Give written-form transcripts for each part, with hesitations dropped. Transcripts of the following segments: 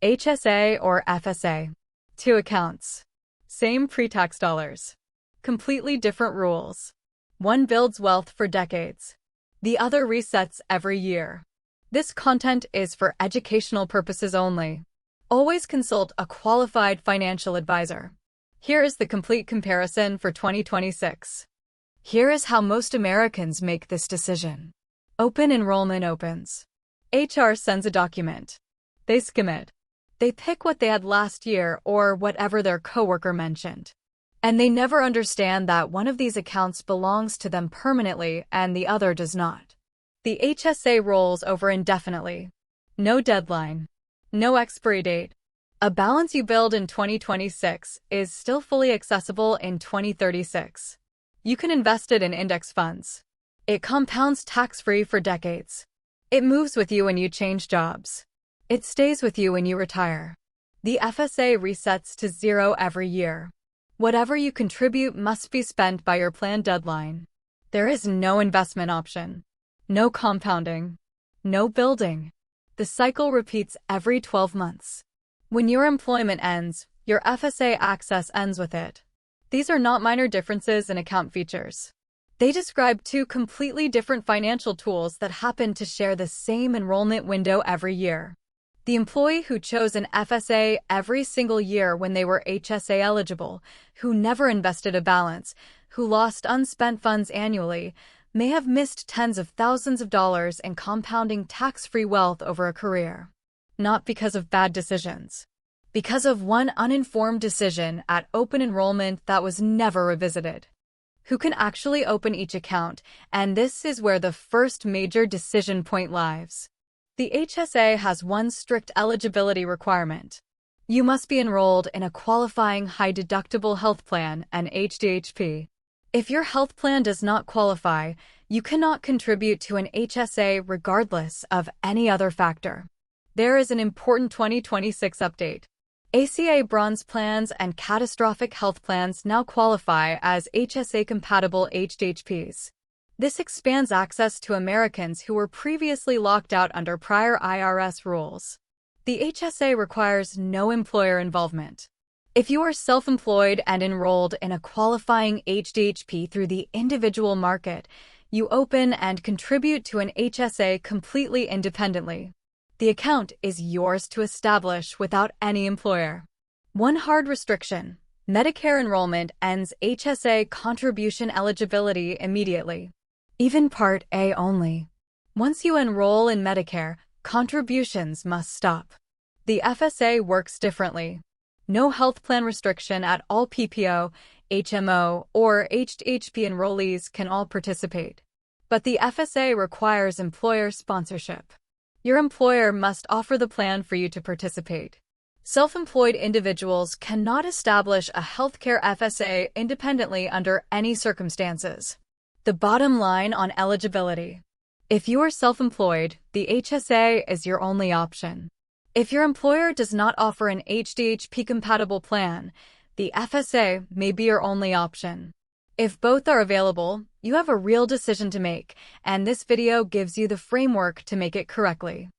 HSA or FSA. Two accounts. Same pre-tax dollars. Completely different rules. One builds wealth for decades. The other resets every year. This content is for educational purposes only. Always consult a qualified financial advisor. Here is the complete comparison for 2026. Here is how most Americans make this decision. Open enrollment opens. HR sends a document. They skim it. They pick what they had last year or whatever their coworker mentioned. And they never understand that one of these accounts belongs to them permanently and the other does not. The HSA rolls over indefinitely. No deadline. No expiry date. A balance you build in 2026 is still fully accessible in 2036. You can invest it in index funds. It compounds tax-free for decades. It moves with you when you change jobs. It stays with you when you retire. The FSA resets to zero every year. Whatever you contribute must be spent by your planned deadline. There is no investment option. No compounding. No building. The cycle repeats every 12 months. When your employment ends, your FSA access ends with it. These are not minor differences in account features. They describe two completely different financial tools that happen to share the same enrollment window every year. The employee who chose an FSA every single year when they were HSA eligible, who never invested a balance, who lost unspent funds annually, may have missed tens of thousands of dollars in compounding tax-free wealth over a career. Not because of bad decisions. Because of one uninformed decision at open enrollment that was never revisited. Who can actually open each account, and this is where the first major decision point lies. The HSA has one strict eligibility requirement. You must be enrolled in a qualifying high-deductible health plan, an HDHP. If your health plan does not qualify, you cannot contribute to an HSA regardless of any other factor. There is an important 2026 update. ACA bronze plans and catastrophic health plans now qualify as HSA-compatible HDHPs. This expands access to Americans who were previously locked out under prior IRS rules. The HSA requires no employer involvement. If you are self-employed and enrolled in a qualifying HDHP through the individual market, you open and contribute to an HSA completely independently. The account is yours to establish without any employer. One hard restriction: Medicare enrollment ends HSA contribution eligibility immediately. Even Part A only. Once you enroll in Medicare, contributions must stop. The FSA works differently. No health plan restriction at all. PPO, HMO, or HDHP enrollees can all participate. But the FSA requires employer sponsorship. Your employer must offer the plan for you to participate. Self-employed individuals cannot establish a healthcare FSA independently under any circumstances. The bottom line on eligibility: if you are self-employed, the HSA is your only option. If your employer does not offer an HDHP-compatible plan, the FSA may be your only option. If both are available, you have a real decision to make, and this video gives you the framework to make it correctly.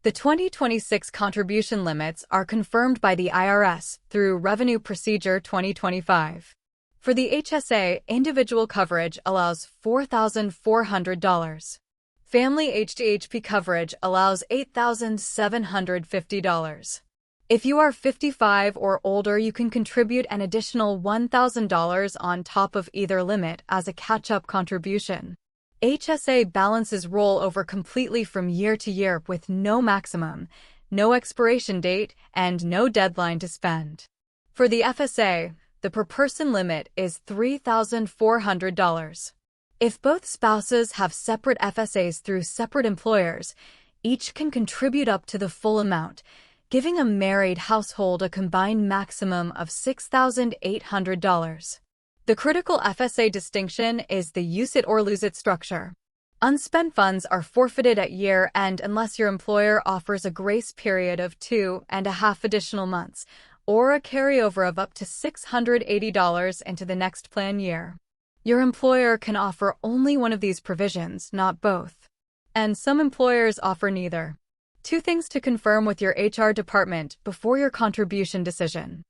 The 2026 contribution limits are confirmed by the IRS through Revenue Procedure 2025. For the HSA, individual coverage allows $4,400. Family HDHP coverage allows $8,750. If you are 55 or older, you can contribute an additional $1,000 on top of either limit as a catch-up contribution. HSA balances roll over completely from year to year with no maximum, no expiration date, and no deadline to spend. For the FSA, the per-person limit is $3,400. If both spouses have separate FSAs through separate employers, each can contribute up to the full amount, giving a married household a combined maximum of $6,800. The critical FSA distinction is the use it or lose it structure. Unspent funds are forfeited at year end unless your employer offers a grace period of 2.5 additional months, or a carryover of up to $680 into the next plan year. Your employer can offer only one of these provisions, not both. And some employers offer neither. 2 things to confirm with your HR department before your contribution decision.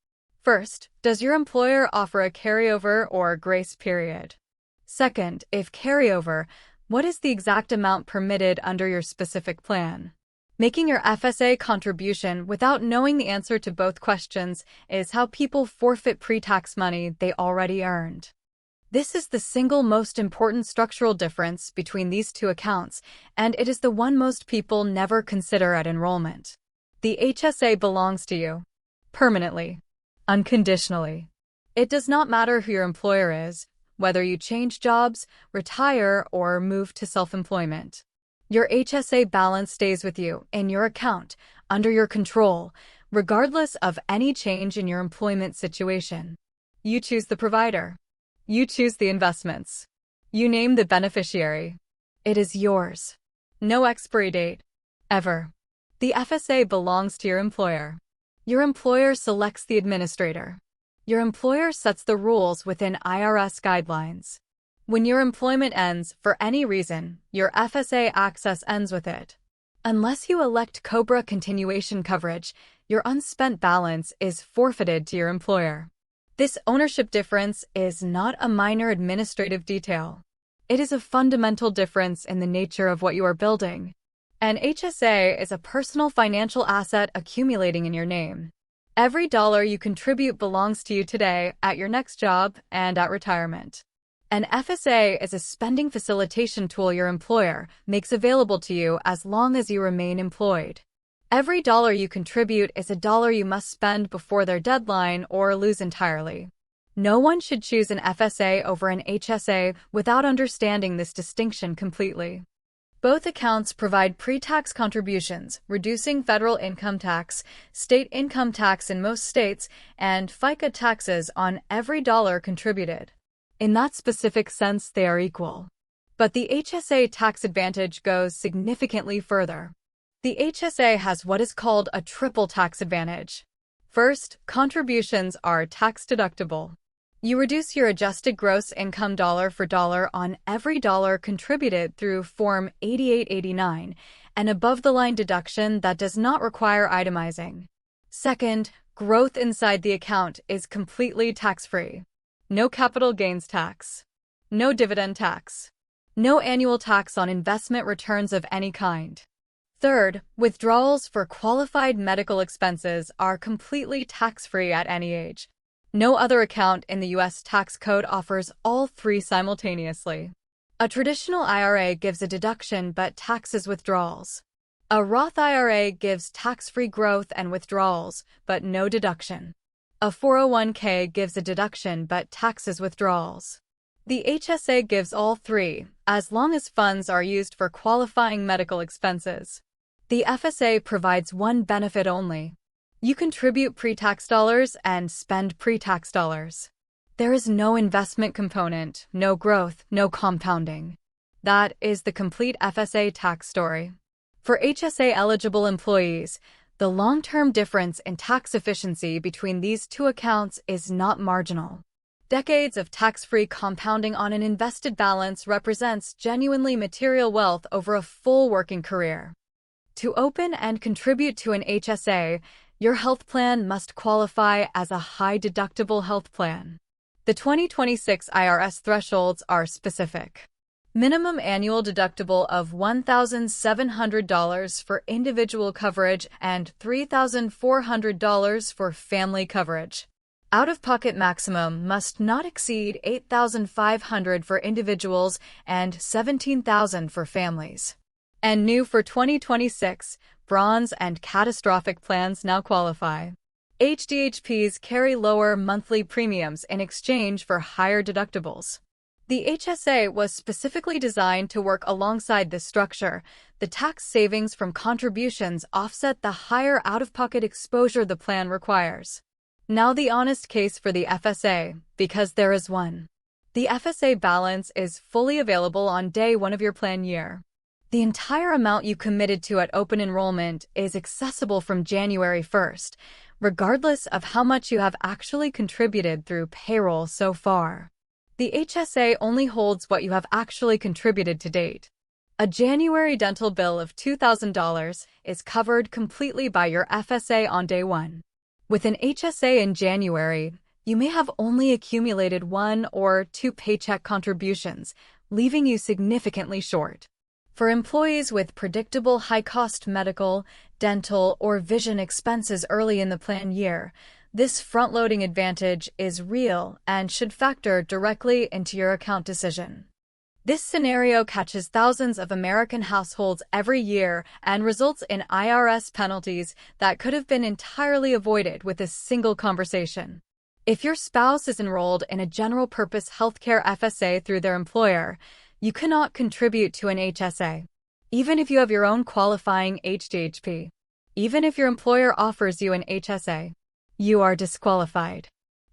First, does your employer offer a carryover or grace period? Second, if carryover, what is the exact amount permitted under your specific plan? Making your FSA contribution without knowing the answer to both questions is how people forfeit pre-tax money they already earned. This is the single most important structural difference between these two accounts, and it is the one most people never consider at enrollment. The HSA belongs to you. Permanently. Unconditionally. It does not matter who your employer is, whether you change jobs, retire, or move to self-employment. Your HSA balance stays with you in your account, under your control, regardless of any change in your employment situation. You choose the provider. You choose the investments. You name the beneficiary. It is yours. No expiry date. Ever. The FSA belongs to your employer. Your employer selects the administrator. Your employer sets the rules within IRS guidelines. When your employment ends for any reason, your FSA access ends with it. Unless you elect COBRA continuation coverage, your unspent balance is forfeited to your employer. This ownership difference is not a minor administrative detail. It is a fundamental difference in the nature of what you are building. An HSA is a personal financial asset accumulating in your name. Every dollar you contribute belongs to you today, at your next job, and at retirement. An FSA is a spending facilitation tool your employer makes available to you as long as you remain employed. Every dollar you contribute is a dollar you must spend before their deadline or lose entirely. No one should choose an FSA over an HSA without understanding this distinction completely. Both accounts provide pre-tax contributions, reducing federal income tax, state income tax in most states, and FICA taxes on every dollar contributed. In that specific sense, they are equal. But the HSA tax advantage goes significantly further. The HSA has what is called a triple tax advantage. First, contributions are tax-deductible. You reduce your adjusted gross income dollar for dollar on every dollar contributed through Form 8889, an above-the-line deduction that does not require itemizing. Second, growth inside the account is completely tax-free. No capital gains tax. No dividend tax. No annual tax on investment returns of any kind. Third, withdrawals for qualified medical expenses are completely tax-free at any age. No other account in the U.S. tax code offers all three simultaneously. A traditional IRA gives a deduction but taxes withdrawals. A Roth IRA gives tax-free growth and withdrawals, but no deduction. A 401k gives a deduction but taxes withdrawals. The HSA gives all three, as long as funds are used for qualifying medical expenses. The FSA provides one benefit only. You contribute pre-tax dollars and spend pre-tax dollars. There is no investment component, no growth, no compounding. That is the complete FSA tax story. For HSA-eligible employees, the long-term difference in tax efficiency between these two accounts is not marginal. Decades of tax-free compounding on an invested balance represents genuinely material wealth over a full working career. To open and contribute to an HSA, your health plan must qualify as a high-deductible health plan. The 2026 IRS thresholds are specific. Minimum annual deductible of $1,700 for individual coverage and $3,400 for family coverage. Out-of-pocket maximum must not exceed $8,500 for individuals and $17,000 for families. And new for 2026, bronze and catastrophic plans now qualify. HDHPs carry lower monthly premiums in exchange for higher deductibles. The HSA was specifically designed to work alongside this structure. The tax savings from contributions offset the higher out-of-pocket exposure the plan requires. Now the honest case for the FSA, because there is one. The FSA balance is fully available on day one of your plan year. The entire amount you committed to at open enrollment is accessible from January 1st, regardless of how much you have actually contributed through payroll so far. The HSA only holds what you have actually contributed to date. A January dental bill of $2,000 is covered completely by your FSA on day one. With an HSA in January, you may have only accumulated 1 or 2 paycheck contributions, leaving you significantly short. For employees with predictable high-cost medical, dental, or vision expenses early in the plan year, this front-loading advantage is real and should factor directly into your account decision. This scenario catches thousands of American households every year and results in IRS penalties that could have been entirely avoided with a single conversation. If your spouse is enrolled in a general-purpose healthcare FSA through their employer, you cannot contribute to an HSA. Even if you have your own qualifying HDHP, even if your employer offers you an HSA, you are disqualified.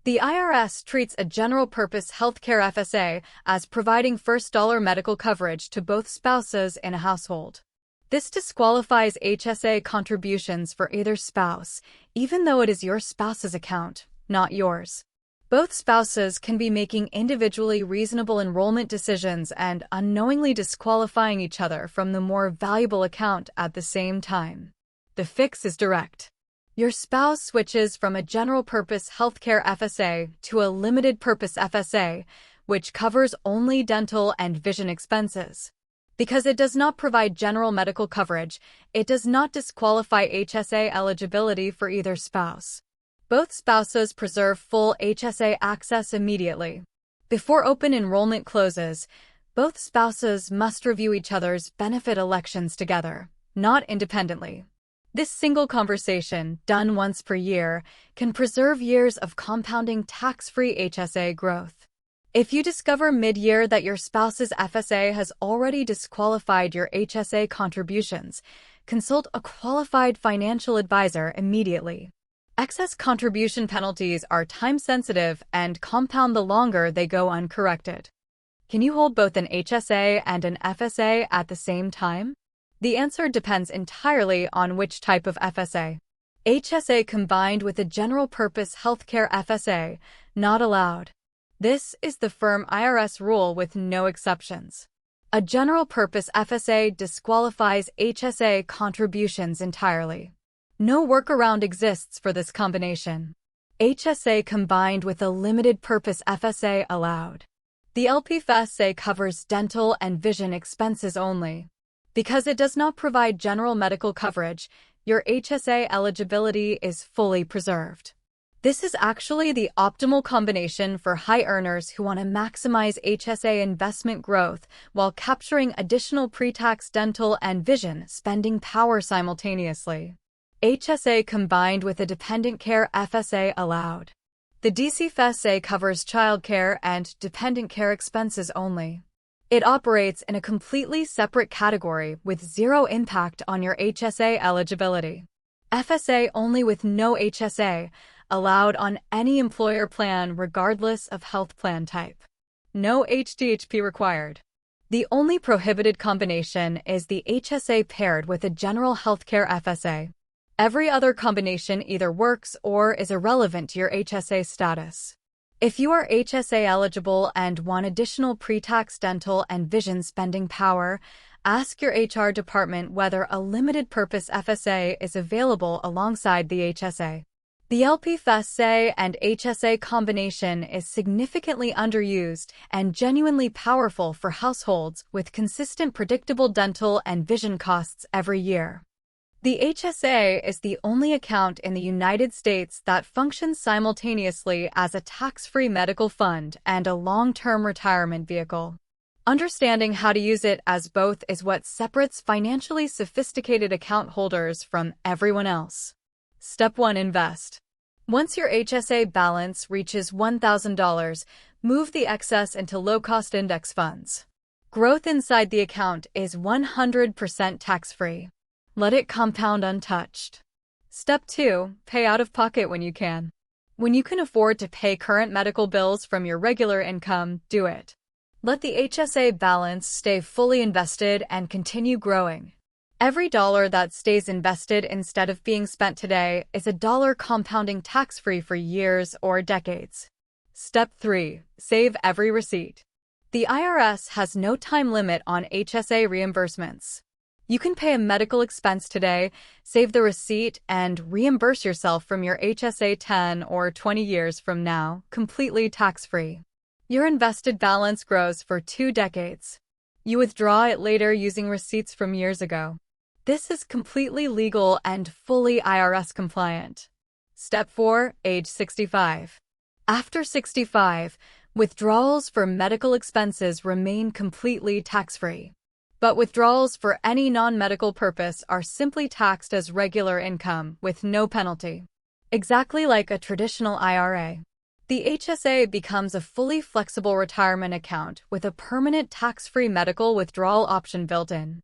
The IRS treats a general-purpose healthcare FSA as providing first-dollar medical coverage to both spouses in a household. This disqualifies HSA contributions for either spouse, even though it is your spouse's account, not yours. Both spouses can be making individually reasonable enrollment decisions and unknowingly disqualifying each other from the more valuable account at the same time. The fix is direct. Your spouse switches from a general-purpose healthcare FSA to a limited-purpose FSA, which covers only dental and vision expenses. Because it does not provide general medical coverage, it does not disqualify HSA eligibility for either spouse. Both spouses preserve full HSA access immediately. Before open enrollment closes, both spouses must review each other's benefit elections together, not independently. This single conversation, done once per year, can preserve years of compounding tax-free HSA growth. If you discover mid-year that your spouse's FSA has already disqualified your HSA contributions, consult a qualified financial advisor immediately. Excess contribution penalties are time-sensitive and compound the longer they go uncorrected. Can you hold both an HSA and an FSA at the same time? The answer depends entirely on which type of FSA. HSA combined with a general-purpose healthcare FSA, not allowed. This is the firm IRS rule with no exceptions. A general-purpose FSA disqualifies HSA contributions entirely. No workaround exists for this combination. HSA combined with a limited-purpose FSA allowed. The LPFSA covers dental and vision expenses only. Because it does not provide general medical coverage, your HSA eligibility is fully preserved. This is actually the optimal combination for high earners who want to maximize HSA investment growth while capturing additional pre-tax dental and vision spending power simultaneously. HSA combined with a dependent care FSA allowed. The DCFSA covers childcare and dependent care expenses only. It operates in a completely separate category with zero impact on your HSA eligibility. FSA only with no HSA, allowed on any employer plan regardless of health plan type. No HDHP required. The only prohibited combination is the HSA paired with a general healthcare FSA. Every other combination either works or is irrelevant to your HSA status. If you are HSA eligible and want additional pre-tax dental and vision spending power, ask your HR department whether a limited-purpose FSA is available alongside the HSA. The LPFSA and HSA combination is significantly underused and genuinely powerful for households with consistent predictable dental and vision costs every year. The HSA is the only account in the United States that functions simultaneously as a tax-free medical fund and a long-term retirement vehicle. Understanding how to use it as both is what separates financially sophisticated account holders from everyone else. Step 1. Invest. Once your HSA balance reaches $1,000, move the excess into low-cost index funds. Growth inside the account is 100% tax-free. Let it compound untouched. Step 2. Pay out of pocket when you can. When you can afford to pay current medical bills from your regular income, do it. Let the HSA balance stay fully invested and continue growing. Every dollar that stays invested instead of being spent today is a dollar compounding tax-free for years or decades. Step 3. Save every receipt. The IRS has no time limit on HSA reimbursements. You can pay a medical expense today, save the receipt, and reimburse yourself from your HSA 10 or 20 years from now, completely tax-free. Your invested balance grows for 2 decades. You withdraw it later using receipts from years ago. This is completely legal and fully IRS compliant. Step 4. Age 65. After 65, withdrawals for medical expenses remain completely tax-free. But withdrawals for any non-medical purpose are simply taxed as regular income with no penalty. Exactly like a traditional IRA. The HSA becomes a fully flexible retirement account with a permanent tax-free medical withdrawal option built in.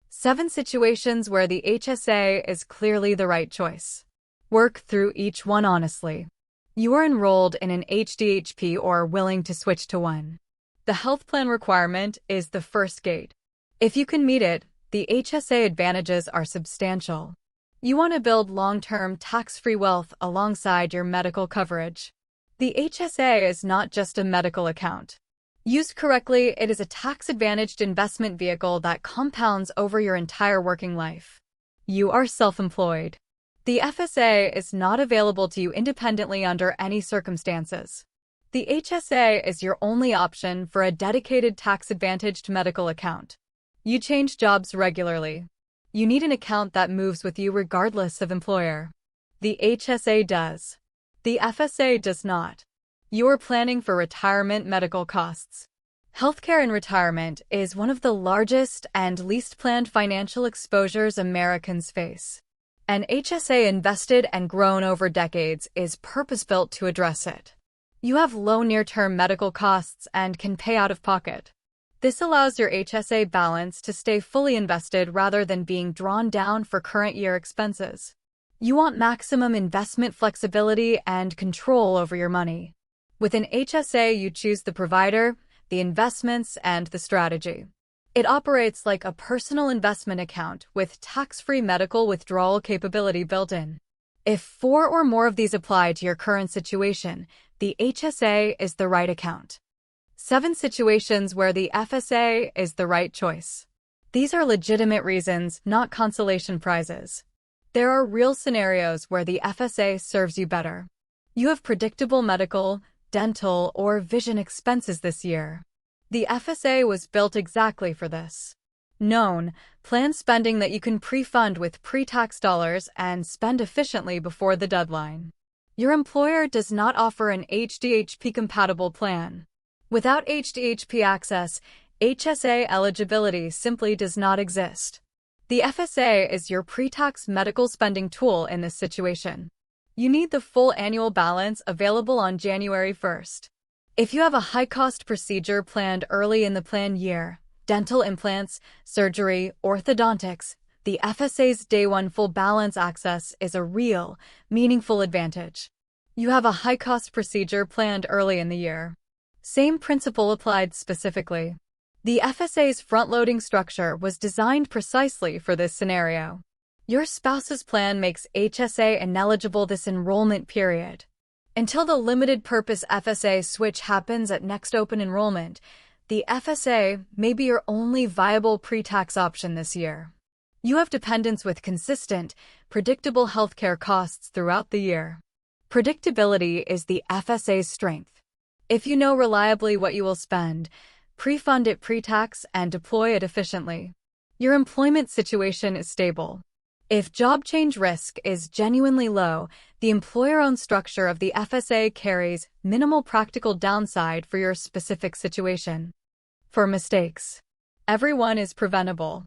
7 situations where the HSA is clearly the right choice. Work through each one honestly. You are enrolled in an HDHP or willing to switch to one. The health plan requirement is the first gate. If you can meet it, the HSA advantages are substantial. You want to build long-term tax-free wealth alongside your medical coverage. The HSA is not just a medical account. Used correctly, it is a tax-advantaged investment vehicle that compounds over your entire working life. You are self-employed. The FSA is not available to you independently under any circumstances. The HSA is your only option for a dedicated tax-advantaged medical account. You change jobs regularly. You need an account that moves with you regardless of employer. The HSA does. The FSA does not. You are planning for retirement medical costs. Healthcare in retirement is one of the largest and least planned financial exposures Americans face. An HSA invested and grown over decades is purpose-built to address it. You have low near-term medical costs and can pay out of pocket. This allows your HSA balance to stay fully invested rather than being drawn down for current year expenses. You want maximum investment flexibility and control over your money. With an HSA, you choose the provider, the investments, and the strategy. It operates like a personal investment account with tax-free medical withdrawal capability built in. If 4 or more of these apply to your current situation, the HSA is the right account. 7 situations where the FSA is the right choice. These are legitimate reasons, not consolation prizes. There are real scenarios where the FSA serves you better. You have predictable medical, dental, or vision expenses this year. The FSA was built exactly for this. Known, planned spending that you can pre-fund with pre-tax dollars and spend efficiently before the deadline. Your employer does not offer an HDHP-compatible plan. Without HDHP access, HSA eligibility simply does not exist. The FSA is your pre-tax medical spending tool in this situation. You need the full annual balance available on January 1st. If you have a high-cost procedure planned early in the plan year, dental implants, surgery, orthodontics, the FSA's Day 1 full balance access is a real, meaningful advantage. You have a high-cost procedure planned early in the year. Same principle applied specifically. The FSA's front-loading structure was designed precisely for this scenario. Your spouse's plan makes HSA ineligible this enrollment period. Until the limited-purpose FSA switch happens at next open enrollment, the FSA may be your only viable pre-tax option this year. You have dependents with consistent, predictable healthcare costs throughout the year. Predictability is the FSA's strength. If you know reliably what you will spend, pre-fund it pre-tax and deploy it efficiently. Your employment situation is stable. If job change risk is genuinely low, the employer-owned structure of the FSA carries minimal practical downside for your specific situation. For mistakes, everyone is preventable.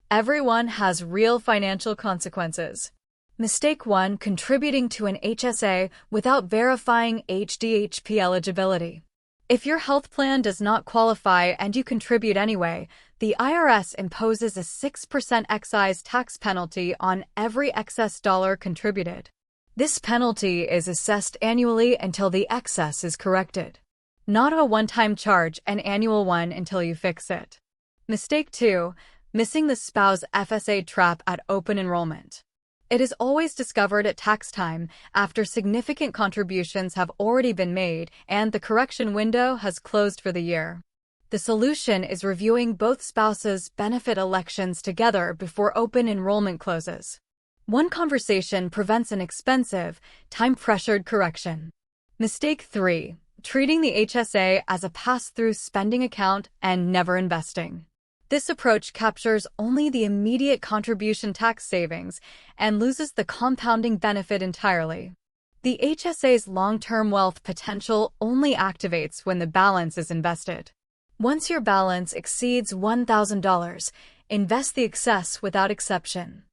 Everyone has real financial consequences. Mistake 1: contributing to an HSA without verifying HDHP eligibility. If your health plan does not qualify and you contribute anyway, the IRS imposes a 6% excise tax penalty on every excess dollar contributed. This penalty is assessed annually until the excess is corrected. Not a one-time charge, an annual one until you fix it. Mistake 2: missing the spouse FSA trap at open enrollment. It is always discovered at tax time after significant contributions have already been made and the correction window has closed for the year. The solution is reviewing both spouses' benefit elections together before open enrollment closes. One conversation prevents an expensive, time-pressured correction. Mistake 3. Treating the HSA as a pass-through spending account and never investing. This approach captures only the immediate contribution tax savings and loses the compounding benefit entirely. The HSA's long-term wealth potential only activates when the balance is invested. Once your balance exceeds $1,000, invest the excess without exception.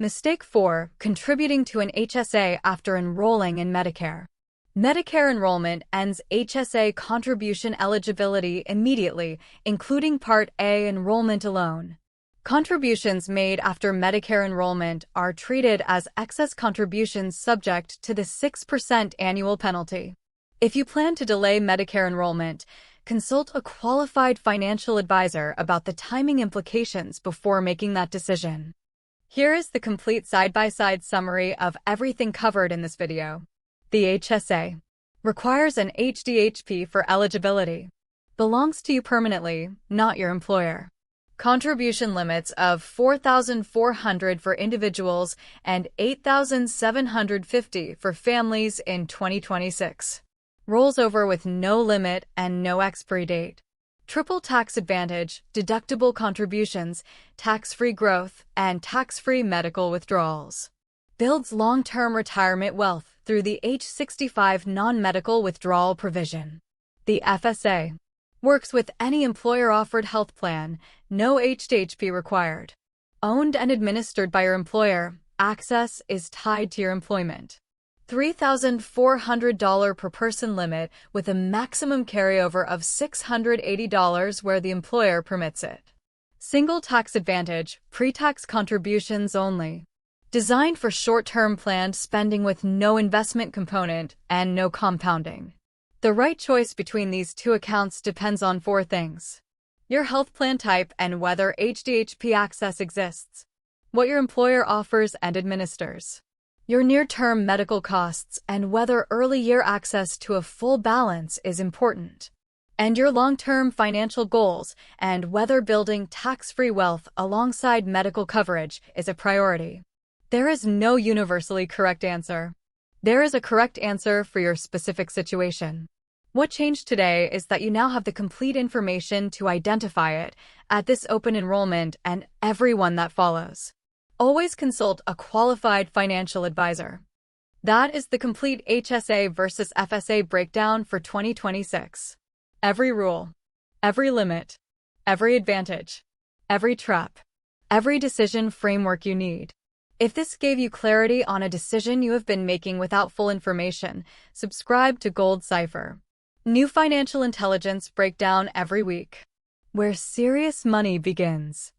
Mistake 4. Contributing to an HSA after enrolling in Medicare. Medicare enrollment ends HSA contribution eligibility immediately, including Part A enrollment alone. Contributions made after Medicare enrollment are treated as excess contributions subject to the 6% annual penalty. If you plan to delay Medicare enrollment, consult a qualified financial advisor about the timing implications before making that decision. Here is the complete side-by-side summary of everything covered in this video. The HSA requires an HDHP for eligibility. Belongs to you permanently, not your employer. Contribution limits of $4,400 for individuals and $8,750 for families in 2026. Rolls over with no limit and no expiry date. Triple tax advantage, deductible contributions, tax-free growth, and tax-free medical withdrawals. Builds long-term retirement wealth through the age 65 non-medical withdrawal provision. The FSA works with any employer-offered health plan, no HDHP required. Owned and administered by your employer, access is tied to your employment. $3,400 per person limit with a maximum carryover of $680 where the employer permits it. Single tax advantage, pre-tax contributions only. Designed for short-term planned spending with no investment component and no compounding. The right choice between these two accounts depends on 4 things: your health plan type and whether HDHP access exists, what your employer offers and administers, your near-term medical costs and whether early year access to a full balance is important, and your long-term financial goals and whether building tax-free wealth alongside medical coverage is a priority. There is no universally correct answer. There is a correct answer for your specific situation. What changed today is that you now have the complete information to identify it at this open enrollment and every one that follows. Always consult a qualified financial advisor. That is the complete HSA versus FSA breakdown for 2026. Every rule, every limit, every advantage, every trap, every decision framework you need. If this gave you clarity on a decision you have been making without full information, subscribe to Gold Cipher. New financial intelligence breakdown every week, where serious money begins.